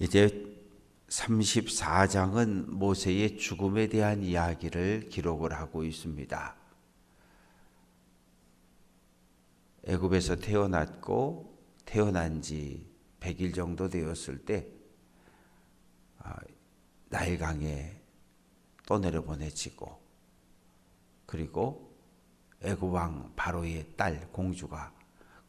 이제 34장은 모세의 죽음에 대한 이야기를 기록을 하고 있습니다. 애굽에서 태어났고 태어난 지 100일 정도 되었을 때 나일강에 떠내려보내지고, 그리고 애굽 왕 바로의 딸 공주가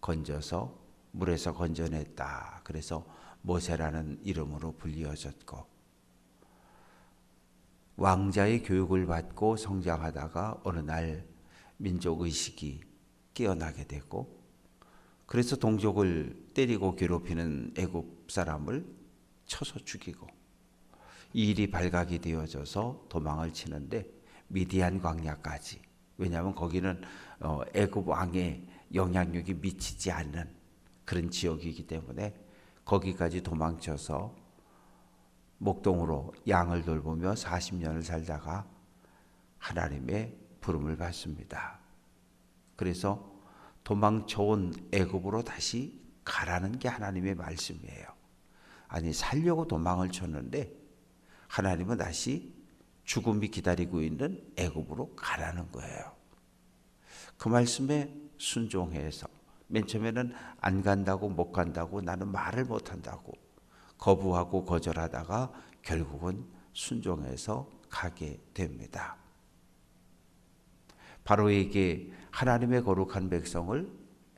건져서 물에서 건져냈다. 그래서 모세라는 이름으로 불리어졌고, 왕자의 교육을 받고 성장하다가 어느 날 민족의식이 깨어나게 되고, 그래서 동족을 때리고 괴롭히는 애굽 사람을 쳐서 죽이고, 이 일이 발각이 되어져서 도망을 치는데 미디안 광야까지, 왜냐하면 거기는 애굽 왕의 영향력이 미치지 않는 그런 지역이기 때문에 거기까지 도망쳐서 목동으로 양을 돌보며 40년을 살다가 하나님의 부름을 받습니다. 그래서 도망쳐온 애굽으로 다시 가라는 게 하나님의 말씀이에요. 아니, 살려고 도망을 쳤는데 하나님은 다시 죽음이 기다리고 있는 애굽으로 가라는 거예요. 그 말씀에 순종해서, 맨 처음에는 안 간다고, 못 간다고, 나는 말을 못 한다고 거부하고 거절하다가 결국은 순종해서 가게 됩니다. 바로에게 하나님의 거룩한 백성을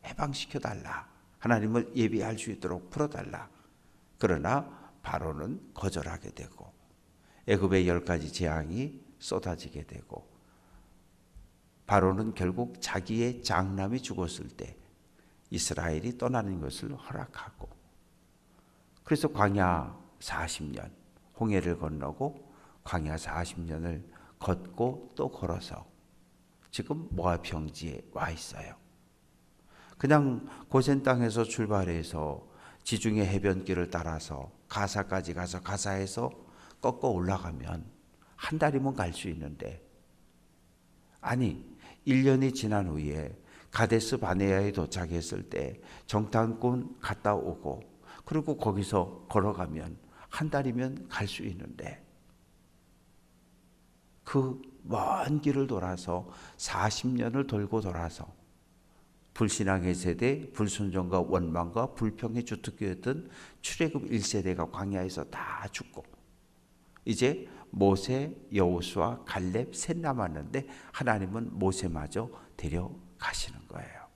해방시켜 달라, 하나님을 예비할 수 있도록 풀어달라. 그러나 바로는 거절하게 되고 애굽의 10가지 재앙이 쏟아지게 되고, 바로는 결국 자기의 장남이 죽었을 때 이스라엘이 떠나는 것을 허락하고, 그래서 광야 40년, 홍해를 건너고 광야 40년을 걷고 또 걸어서 지금 모압 평지에 와 있어요. 그냥 고센 땅에서 출발해서 지중해 해변길을 따라서 가사까지 가서 가사에서 꺾어 올라가면 한 달이면 갈 수 있는데, 아니 1년이 지난 후에 가데스 바네아에 도착했을 때 정탐꾼 갔다 오고, 그리고 거기서 걸어가면 한 달이면 갈 수 있는데, 그 먼 길을 돌아서 40년을 돌고 돌아서 불신앙의 세대, 불순종과 원망과 불평의 주특기였던 출애굽 1세대가 광야에서 다 죽고, 이제 모세, 여호수아, 갈렙 셋 남았는데 하나님은 모세마저 데려가시는 거예요.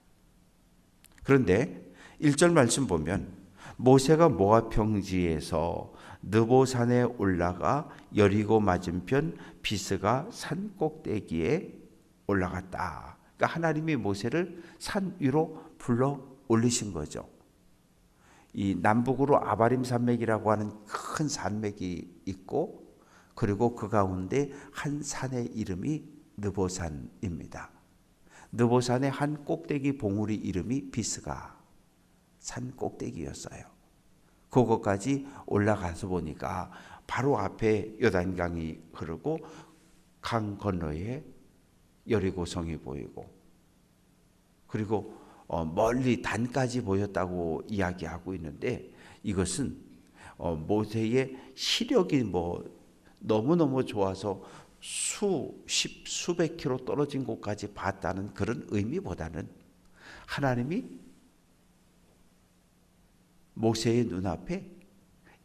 그런데 1절 말씀 보면 모세가 모압 평지에서 느보산에 올라가 여리고 맞은편 비스가 산 꼭대기에 올라갔다. 그러니까 하나님이 모세를 산 위로 불러 올리신 거죠. 이 남북으로 아바림 산맥이라고 하는 큰 산맥이 있고, 그리고 그 가운데 한 산의 이름이 느보산입니다. 느보산의 한 꼭대기 봉우리 이름이 비스가 산 꼭대기였어요. 그것까지 올라가서 보니까 바로 앞에 요단강이 흐르고 강 건너에 여리고성이 보이고, 그리고 멀리 단까지 보였다고 이야기하고 있는데, 이것은 모세의 시력이 너무너무 좋아서 수백 킬로 떨어진 곳까지 봤다는 그런 의미보다는 하나님이 모세의 눈앞에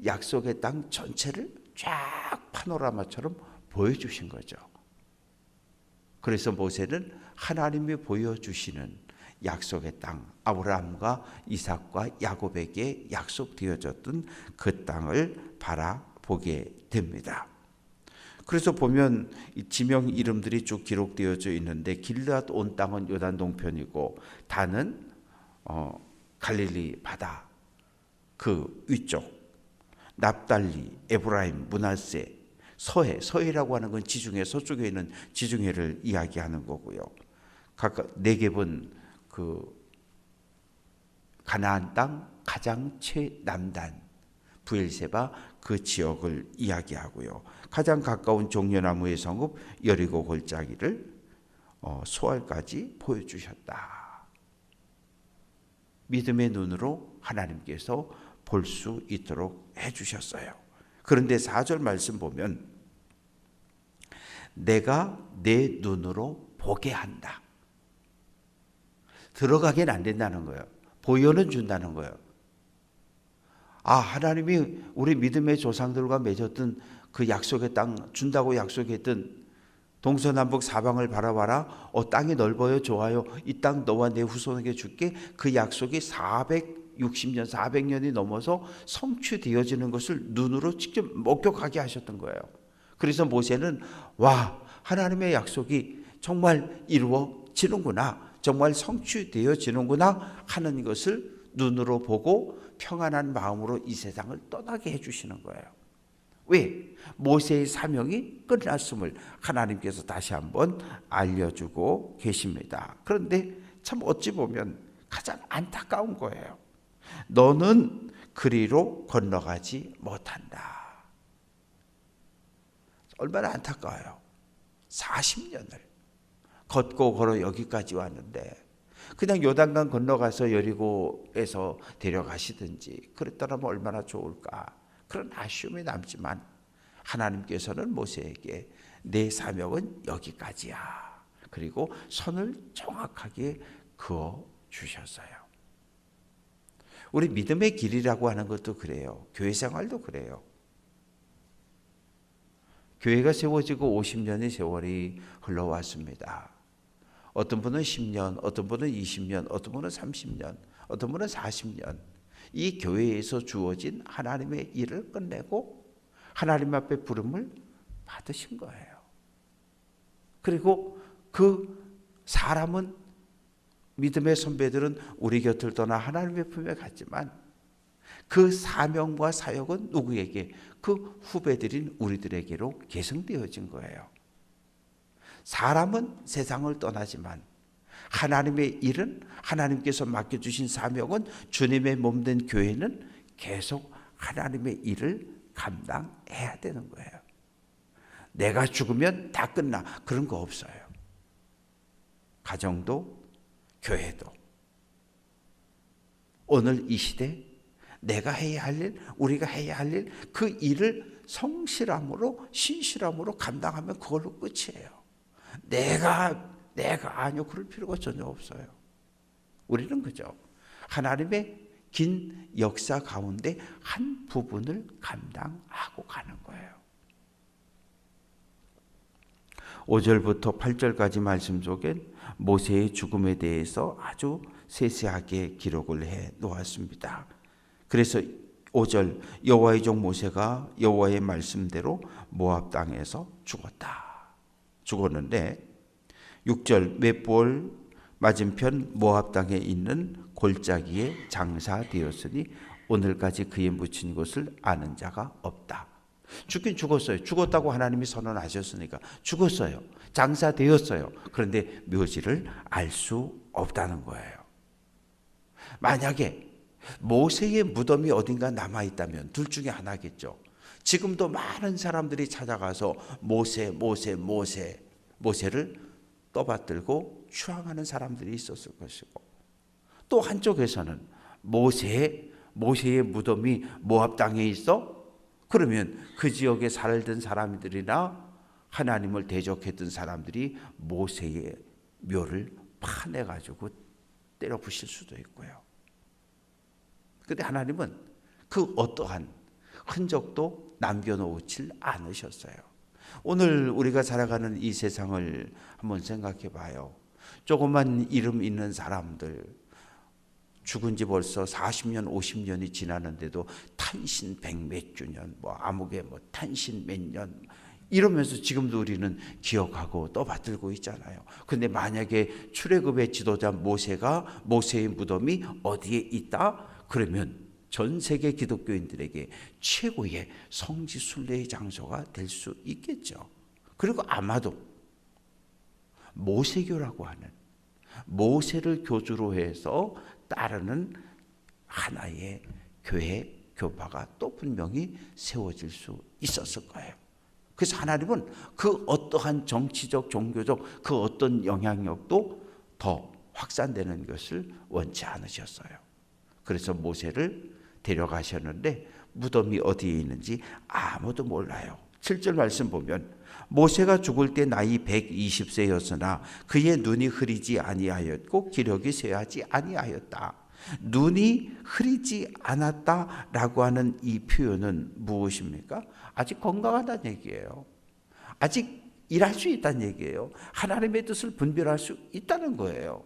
약속의 땅 전체를 쫙 파노라마처럼 보여주신 거죠. 그래서 모세는 하나님이 보여주시는 약속의 땅, 아브라함과 이삭과 야곱에게 약속되어졌던 그 땅을 바라보게 됩니다. 그래서 보면 지명 이름들이 쭉 기록되어져 있는데, 길르앗 온 땅은 요단 동편이고, 단은 갈릴리 바다 그 위쪽, 납달리, 에브라임, 므낫세, 서해라고 하는 건 지중해, 서쪽에 있는 지중해를 이야기하는 거고요. 각각 네겝은 그 가나안 땅 가장 최남단 브엘세바 그 지역을 이야기하고요. 가장 가까운 종려나무의 성읍 여리고 골짜기를 소알까지 보여주셨다. 믿음의 눈으로 하나님께서 볼 수 있도록 해주셨어요. 그런데 4절 말씀 보면 내가 내 눈으로 보게 한다. 들어가긴 안 된다는 거예요. 보여는 준다는 거예요. 하나님이 우리 믿음의 조상들과 맺었던 그 약속의 땅 준다고 약속했던 동서남북 사방을 바라봐라. 땅이 넓어요, 좋아요. 이 땅 너와 내 후손에게 줄게. 그 약속이 460년, 400년이 넘어서 성취되어지는 것을 눈으로 직접 목격하게 하셨던 거예요. 그래서 모세는 하나님의 약속이 정말 이루어지는구나, 정말 성취되어지는구나 하는 것을 눈으로 보고 평안한 마음으로 이 세상을 떠나게 해주시는 거예요. 왜? 모세의 사명이 끝났음을 하나님께서 다시 한번 알려주고 계십니다. 그런데 참 어찌 보면 가장 안타까운 거예요. 너는 그리로 건너가지 못한다. 얼마나 안타까워요. 40년을 걷고 걸어 여기까지 왔는데 그냥 요단강 건너가서 여리고에서 데려가시든지 그랬더라면 얼마나 좋을까. 그런 아쉬움이 남지만 하나님께서는 모세에게 내 사명은 여기까지야. 그리고 선을 정확하게 그어 주셨어요. 우리 믿음의 길이라고 하는 것도 그래요. 교회 생활도 그래요. 교회가 세워지고 50년의 세월이 흘러왔습니다. 어떤 분은 10년, 어떤 분은 20년, 어떤 분은 30년, 어떤 분은 40년. 이 교회에서 주어진 하나님의 일을 끝내고 하나님 앞에 부름을 받으신 거예요. 그리고 그 사람은, 믿음의 선배들은 우리 곁을 떠나 하나님의 품에 갔지만 그 사명과 사역은 누구에게? 그 후배들인 우리들에게로 계승되어진 거예요. 사람은 세상을 떠나지만 하나님의 일은, 하나님께서 맡겨주신 사명은, 주님의 몸된 교회는 계속 하나님의 일을 감당해야 되는 거예요. 내가 죽으면 다 끝나, 그런 거 없어요. 가정도 교회도 오늘 이 시대 내가 해야 할 일, 우리가 해야 할 일, 그 일을 성실함으로 신실함으로 감당하면 그걸로 끝이에요. 내가 아니요, 그럴 필요가 전혀 없어요. 우리는 그죠, 하나님의 긴 역사 가운데 한 부분을 감당하고 가는 거예요. 5절부터 8절까지 말씀 속엔 모세의 죽음에 대해서 아주 세세하게 기록을 해 놓았습니다. 그래서 5절, 여호와의 종 모세가 여호와의 말씀대로 모압 땅에서 죽었는데 6절, 맷볼 맞은편 모압 땅에 있는 골짜기에 장사되었으니 오늘까지 그에 묻힌 곳을 아는 자가 없다. 죽긴 죽었어요. 죽었다고 하나님이 선언하셨으니까 죽었어요. 장사되었어요. 그런데 묘지를 알 수 없다는 거예요. 만약에 모세의 무덤이 어딘가 남아있다면 둘 중에 하나겠죠. 지금도 많은 사람들이 찾아가서 모세를 떠받들고 추앙하는 사람들이 있었을 것이고, 또 한쪽에서는 모세의 무덤이 모압 땅에 있어? 그러면 그 지역에 살던 사람들이나 하나님을 대적했던 사람들이 모세의 묘를 파내가지고 때려 부실 수도 있고요. 그런데 하나님은 그 어떠한 흔적도 남겨놓지 않으셨어요. 오늘 우리가 살아가는 이 세상을 한번 생각해 봐요. 조그만 이름 있는 사람들, 죽은 지 벌써 40년, 50년이 지났는데도 탄신 100몇 주년, 아무개 탄신 몇 년, 이러면서 지금도 우리는 기억하고 떠받들고 있잖아요. 그런데 만약에 출애굽의 지도자 모세의 무덤이 어디에 있다? 그러면 전 세계 기독교인들에게 최고의 성지 순례의 장소가 될 수 있겠죠. 그리고 아마도 모세교라고 하는, 모세를 교주로 해서 따르는 하나의 교회 교파가 또 분명히 세워질 수 있었을 거예요. 그래서 하나님은 그 어떠한 정치적, 종교적 그 어떤 영향력도 더 확산되는 것을 원치 않으셨어요. 그래서 모세를 데려가셨는데 무덤이 어디에 있는지 아무도 몰라요. 7절 말씀 보면 모세가 죽을 때 나이 120세였으나 그의 눈이 흐리지 아니하였고 기력이 쇠하지 아니하였다. 눈이 흐리지 않았다라고 하는 이 표현은 무엇입니까? 아직 건강하다는 얘기예요. 아직 일할 수 있다는 얘기예요. 하나님의 뜻을 분별할 수 있다는 거예요.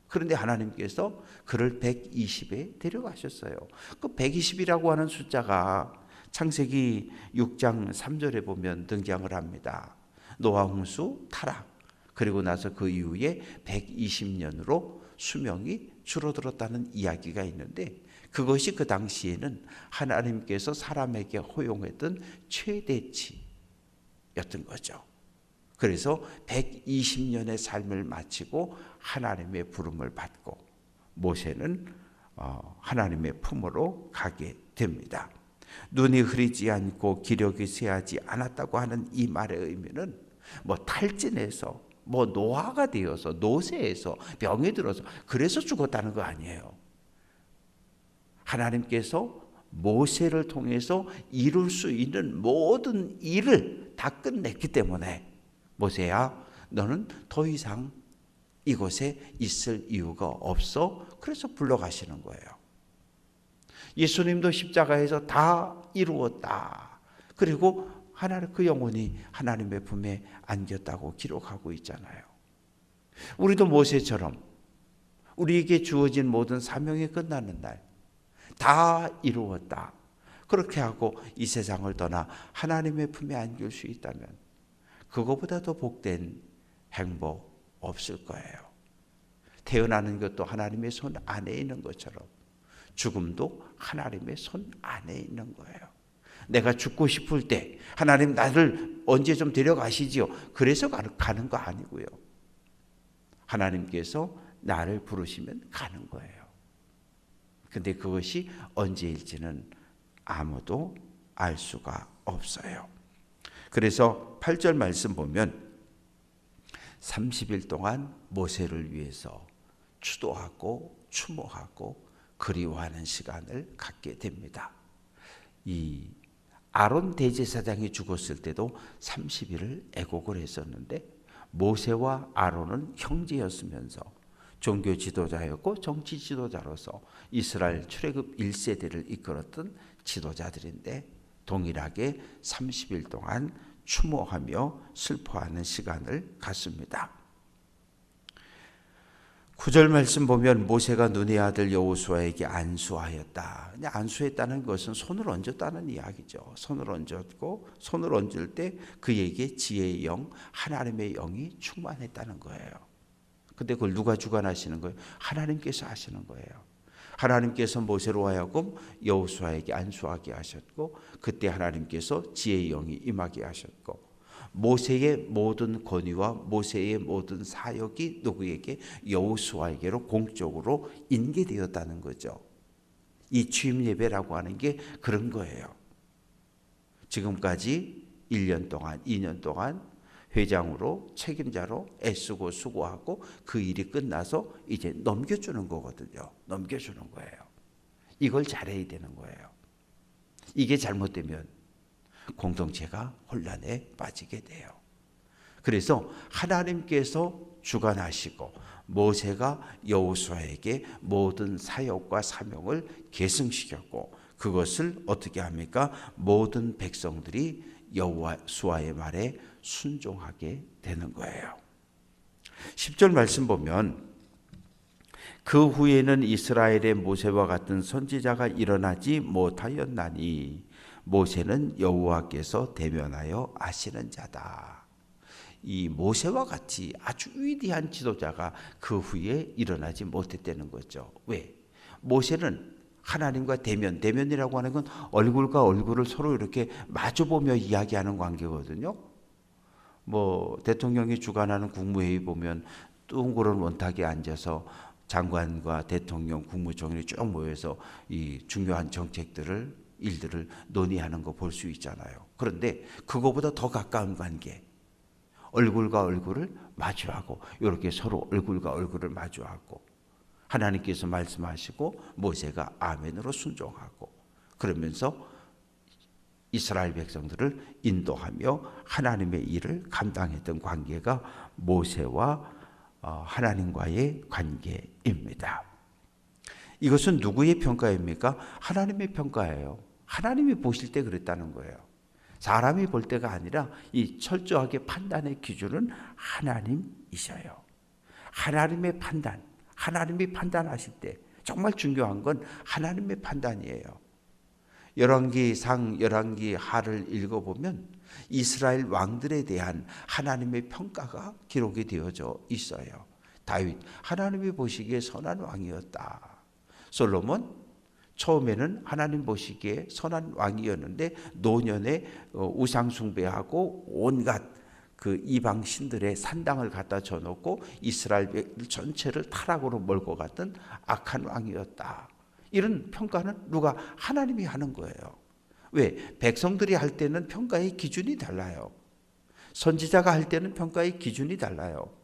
그런데 하나님께서 그를 120에 데려가셨어요. 그 120이라고 하는 숫자가 창세기 6장 3절에 보면 등장을 합니다. 노아 홍수 타락, 그리고 나서 그 이후에 120년으로 수명이 줄어들었다는 이야기가 있는데, 그것이 그 당시에는 하나님께서 사람에게 허용했던 최대치였던 거죠. 그래서 120년의 삶을 마치고 하나님의 부름을 받고 모세는 하나님의 품으로 가게 됩니다. 눈이 흐리지 않고 기력이 쇠하지 않았다고 하는 이 말의 의미는 뭐 탈진해서 뭐 노화가 되어서 노쇠해서 병에 들어서 그래서 죽었다는 거 아니에요. 하나님께서 모세를 통해서 이룰 수 있는 모든 일을 다 끝냈기 때문에 모세야, 너는 더 이상 이곳에 있을 이유가 없어. 그래서 불러가시는 거예요. 예수님도 십자가에서 다 이루었다. 그리고 하나님 그 영혼이 하나님의 품에 안겼다고 기록하고 있잖아요. 우리도 모세처럼 우리에게 주어진 모든 사명이 끝나는 날 다 이루었다. 그렇게 하고 이 세상을 떠나 하나님의 품에 안길 수 있다면 그거보다 더 복된 행복 없을 거예요. 태어나는 것도 하나님의 손 안에 있는 것처럼 죽음도 하나님의 손 안에 있는 거예요. 내가 죽고 싶을 때 하나님 나를 언제 좀 데려가시지요. 그래서 가는 거 아니고요. 하나님께서 나를 부르시면 가는 거예요. 근데 그것이 언제일지는 아무도 알 수가 없어요. 그래서 8절 말씀 보면 30일 동안 모세를 위해서 추도하고 추모하고 그리워하는 시간을 갖게 됩니다. 이 아론 대제사장이 죽었을 때도 30일을 애곡을 했었는데 모세와 아론은 형제였으면서 종교 지도자였고 정치 지도자로서 이스라엘 출애굽 1세대를 이끌었던 지도자들인데 동일하게 30일 동안 추모하며 슬퍼하는 시간을 갖습니다. 9절 말씀 보면 모세가 눈의 아들 여호수아에게 안수하였다. 안수했다는 것은 손을 얹었다는 이야기죠. 손을 얹었고 손을 얹을 때 그에게 지혜의 영, 하나님의 영이 충만했다는 거예요. 근데 그걸 누가 주관하시는 거예요? 하나님께서 하시는 거예요. 하나님께서 모세로 하여금 여호수아에게 안수하게 하셨고 그때 하나님께서 지혜의 영이 임하게 하셨고 모세의 모든 권위와 모세의 모든 사역이 누구에게? 여호수아에게로 공적으로 인계되었다는 거죠. 이 취임 예배라고 하는 게 그런 거예요. 지금까지 1년 동안, 2년 동안 회장으로 책임자로 애쓰고 수고하고 그 일이 끝나서 이제 넘겨주는 거거든요. 넘겨주는 거예요. 이걸 잘해야 되는 거예요. 이게 잘못되면 공동체가 혼란에 빠지게 돼요. 그래서 하나님께서 주관하시고 모세가 여호수아에게 모든 사역과 사명을 계승시켰고 그것을 어떻게 합니까? 모든 백성들이 여호수아의 말에 순종하게 되는 거예요. 10절 말씀 보면 그 후에는 이스라엘의 모세와 같은 선지자가 일어나지 못하였나니 모세는 여호와께서 대면하여 아시는 자다. 이 모세와 같이 아주 위대한 지도자가 그 후에 일어나지 못했다는 거죠. 왜? 모세는 하나님과 대면이라고 하는 건 얼굴과 얼굴을 서로 이렇게 마주보며 이야기하는 관계거든요. 뭐 대통령이 주관하는 국무회의 보면 둥그런 원탁에 앉아서 장관과 대통령, 국무총리 쭉 모여서 이 중요한 정책들을 일들을 논의하는 거 볼 수 있잖아요. 그런데 그거보다 더 가까운 관계, 얼굴과 얼굴을 마주하고 이렇게 서로 얼굴과 얼굴을 마주하고 하나님께서 말씀하시고 모세가 아멘으로 순종하고, 그러면서 이스라엘 백성들을 인도하며 하나님의 일을 감당했던 관계가 모세와 하나님과의 관계입니다. 이것은 누구의 평가입니까? 하나님의 평가예요. 하나님이 보실 때 그랬다는 거예요. 사람이 볼 때가 아니라 이 철저하게 판단의 기준은 하나님이셔요. 하나님의 판단, 하나님이 판단하실 때 정말 중요한 건 하나님의 판단이에요. 열왕기상, 열왕기하를 읽어보면 이스라엘 왕들에 대한 하나님의 평가가 기록이 되어져 있어요. 다윗, 하나님이 보시기에 선한 왕이었다. 솔로몬, 처음에는 하나님 보시기에 선한 왕이었는데 노년에 우상 숭배하고 온갖 그 이방 신들의 산당을 갖다 줘놓고 이스라엘 전체를 타락으로 몰고 갔던 악한 왕이었다. 이런 평가는 누가? 하나님이 하는 거예요. 왜? 백성들이 할 때는 평가의 기준이 달라요. 선지자가 할 때는 평가의 기준이 달라요.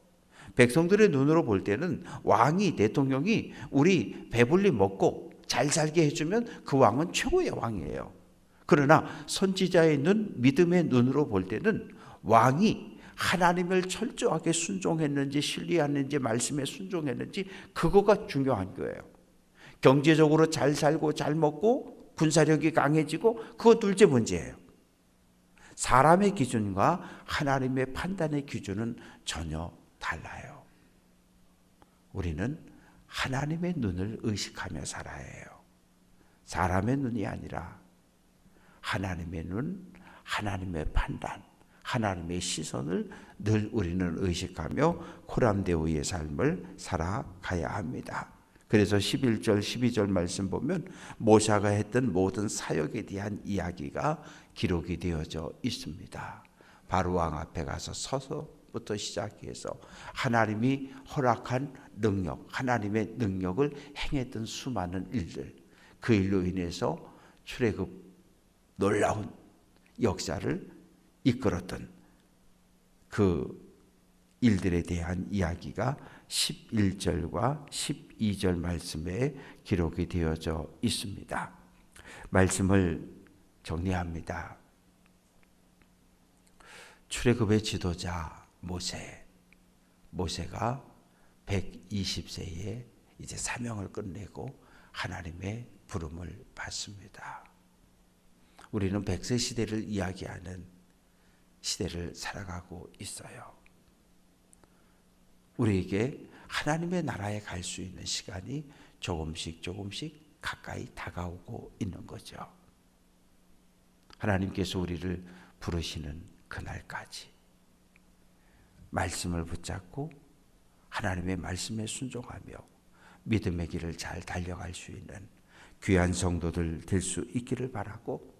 백성들의 눈으로 볼 때는 왕이, 대통령이 우리 배불리 먹고 잘 살게 해주면 그 왕은 최고의 왕이에요. 그러나 선지자의 눈, 믿음의 눈으로 볼 때는 왕이 하나님을 철저하게 순종했는지, 신뢰했는지, 말씀에 순종했는지, 그거가 중요한 거예요. 경제적으로 잘 살고 잘 먹고 군사력이 강해지고, 그거 둘째 문제예요. 사람의 기준과 하나님의 판단의 기준은 전혀 달라요. 우리는 하나님의 눈을 의식하며 살아야 해요. 사람의 눈이 아니라 하나님의 눈, 하나님의 판단, 하나님의 시선을 늘 우리는 의식하며 코람데오의 삶을 살아가야 합니다. 그래서 11절, 12절 말씀 보면 모세가 했던 모든 사역에 대한 이야기가 기록이 되어져 있습니다. 바로왕 앞에 가서 서서부터 시작해서 하나님이 허락한 능력, 하나님의 능력을 행했던 수많은 일들, 그 일로 인해서 출애굽 놀라운 역사를 이끌었던 그 일들에 대한 이야기가 11절과 12절 말씀에 기록이 되어져 있습니다. 말씀을 정리합니다. 출애굽의 지도자 모세가 120세에 이제 사명을 끝내고 하나님의 부름을 받습니다. 우리는 100세 시대를 이야기하는 시대를 살아가고 있어요. 우리에게 하나님의 나라에 갈 수 있는 시간이 조금씩 가까이 다가오고 있는 거죠. 하나님께서 우리를 부르시는 그날까지 말씀을 붙잡고 하나님의 말씀에 순종하며 믿음의 길을 잘 달려갈 수 있는 귀한 성도들 될 수 있기를 바라고,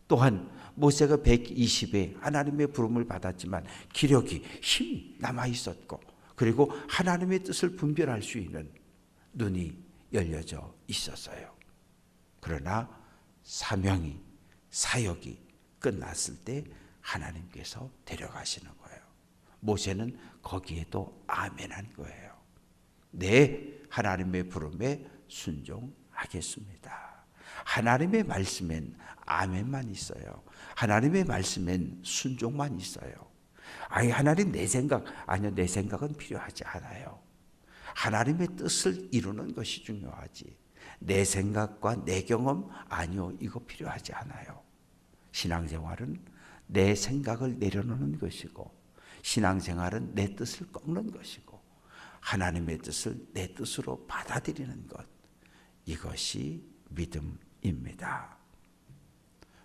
또한 모세가 120에 하나님의 부름을 받았지만 기력이, 힘이 남아 있었고, 그리고 하나님의 뜻을 분별할 수 있는 눈이 열려져 있었어요. 그러나 사명이, 사역이 끝났을 때 하나님께서 데려가시는 거예요. 모세는 거기에도 아멘한 거예요. 네, 하나님의 부름에 순종하겠습니다. 하나님의 말씀엔 아멘만 있어요. 하나님의 말씀엔 순종만 있어요. 아니, 하나님 내 생각, 아니요, 내 생각은 필요하지 않아요. 하나님의 뜻을 이루는 것이 중요하지, 내 생각과 내 경험, 아니요, 이거 필요하지 않아요. 신앙생활은 내 생각을 내려놓는 것이고, 신앙생활은 내 뜻을 꺾는 것이고, 하나님의 뜻을 내 뜻으로 받아들이는 것, 이것이 믿음입니다.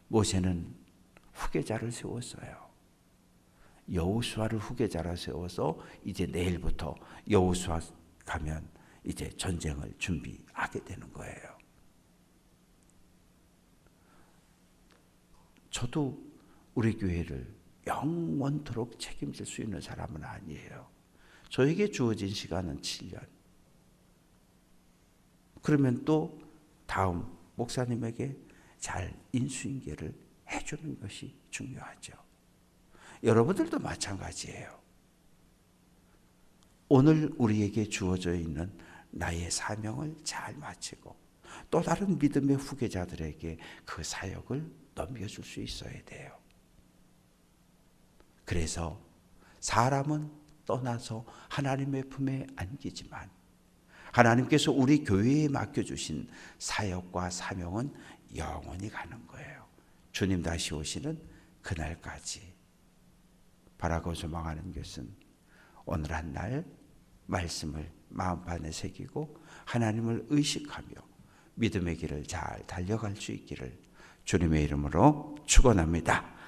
모세는 후계자를 세웠어요. 여호수아를 후계자로 세워서 이제 내일부터 여호수아 가면 이제 전쟁을 준비하게 되는 거예요. 저도 우리 교회를 영원토록 책임질 수 있는 사람은 아니에요. 저에게 주어진 시간은 7년. 그러면 또 다음 목사님에게 잘 인수인계를 해주는 것이 중요하죠. 여러분들도 마찬가지예요. 오늘 우리에게 주어져 있는 나의 사명을 잘 마치고 또 다른 믿음의 후계자들에게 그 사역을 넘겨줄 수 있어야 돼요. 그래서 사람은 떠나서 하나님의 품에 안기지만 하나님께서 우리 교회에 맡겨주신 사역과 사명은 영원히 가는 거예요. 주님 다시 오시는 그날까지. 바라고 소망하는 것은 오늘 한 날 말씀을 마음판에 새기고 하나님을 의식하며 믿음의 길을 잘 달려갈 수 있기를 주님의 이름으로 축원합니다.